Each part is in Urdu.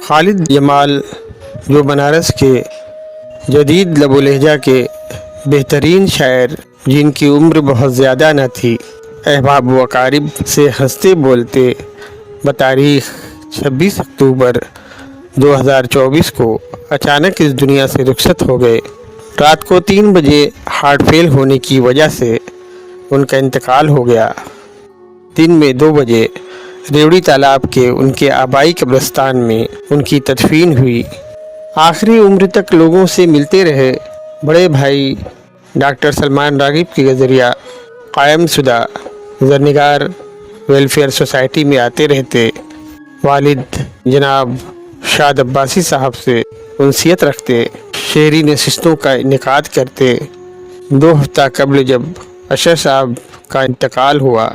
خالد جمال جو بنارس کے جدید لب و لہجہ کے بہترین شاعر، جن کی عمر بہت زیادہ نہ تھی، احباب و اقارب سے ہنستے بولتے، بتاریخ 26 اکتوبر 2024 کو اچانک اس دنیا سے رخصت ہو گئے۔ رات کو 3 بجے ہارٹ فیل ہونے کی وجہ سے ان کا انتقال ہو گیا۔ دن میں 2 بجے ریوڑی تالاب کے ان کے آبائی قبرستان میں ان کی تدفین ہوئی۔ آخری عمر تک لوگوں سے ملتے رہے۔ بڑے بھائی ڈاکٹر سلمان راغب کے ذریعہ قائم شدہ زرنگار ویلفیئر سوسائٹی میں آتے رہتے۔ والد جناب شاد عباسی صاحب سے انسیت رکھتے، شعری نشستوں کا انعقاد کرتے۔ 2 ہفتہ قبل جب اشر صاحب کا انتقال ہوا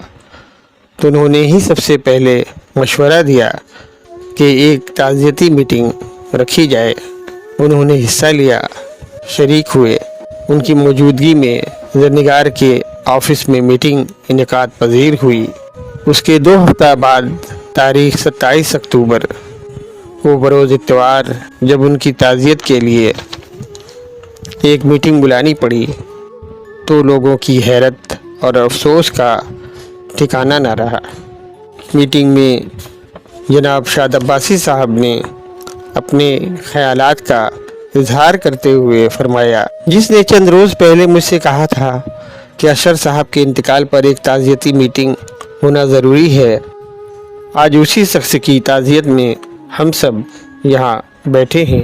تو انہوں نے ہی سب سے پہلے مشورہ دیا کہ ایک تعزیتی میٹنگ رکھی جائے۔ انہوں نے حصہ لیا، شریک ہوئے۔ ان کی موجودگی میں زرنگار کے آفس میں میٹنگ انعقاد پذیر ہوئی۔ اس کے 2 ہفتہ بعد تاریخ 27 اکتوبر کو بروز اتوار جب ان کی تعزیت کے لیے ایک میٹنگ بلانی پڑی تو لوگوں کی حیرت اور افسوس کا ٹھکانہ نہ رہا۔ میٹنگ میں جناب شاد عباسی صاحب نے اپنے خیالات کا اظہار کرتے ہوئے فرمایا، جس نے چند روز پہلے مجھ سے کہا تھا کہ اشر صاحب کے انتقال پر ایک تعزیتی میٹنگ ہونا ضروری ہے، آج اسی شخص کی تعزیت میں ہم سب یہاں بیٹھے ہیں۔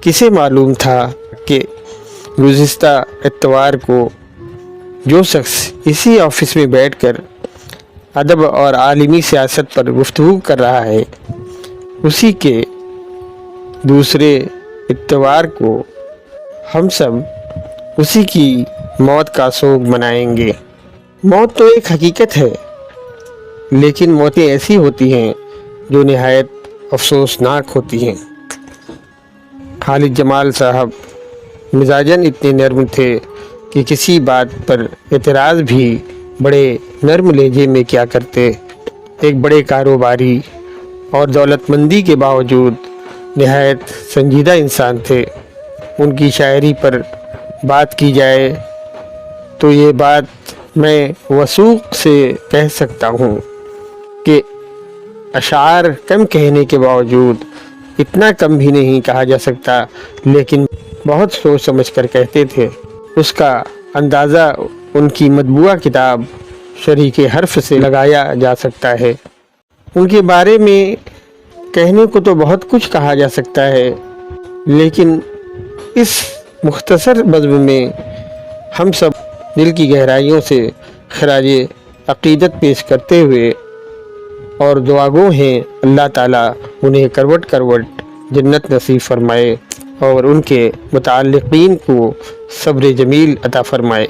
کسے معلوم تھا کہ گزشتہ اتوار کو جو شخص اسی آفس میں بیٹھ کر ادب اور عالمی سیاست پر گفتگو کر رہا ہے، اسی کے دوسرے اتوار کو ہم سب اسی کی موت کا سوگ منائیں گے۔ موت تو ایک حقیقت ہے، لیکن موتیں ایسی ہوتی ہیں جو نہایت افسوسناک ہوتی ہیں۔ خالد جمال صاحب مزاجاً اتنے نرم تھے کہ کسی بات پر اعتراض بھی بڑے نرم لہجے میں کیا کرتے۔ ایک بڑے کاروباری اور دولت مندی کے باوجود نہایت سنجیدہ انسان تھے۔ ان کی شاعری پر بات کی جائے تو یہ بات میں وثوق سے کہہ سکتا ہوں کہ اشعار کم کہنے کے باوجود اتنا کم بھی نہیں کہا جا سکتا، لیکن بہت سوچ سمجھ کر کہتے تھے۔ اس کا اندازہ ان کی مطبوعہ کتاب شریک حرف سے لگایا جا سکتا ہے۔ ان کے بارے میں کہنے کو تو بہت کچھ کہا جا سکتا ہے، لیکن اس مختصر بزم میں ہم سب دل کی گہرائیوں سے خراج عقیدت پیش کرتے ہوئے اور دعا گو ہیں اللہ تعالیٰ انہیں کروٹ کروٹ جنت نصیب فرمائے اور ان کے متعلقین کو صبر جمیل عطا فرمائے۔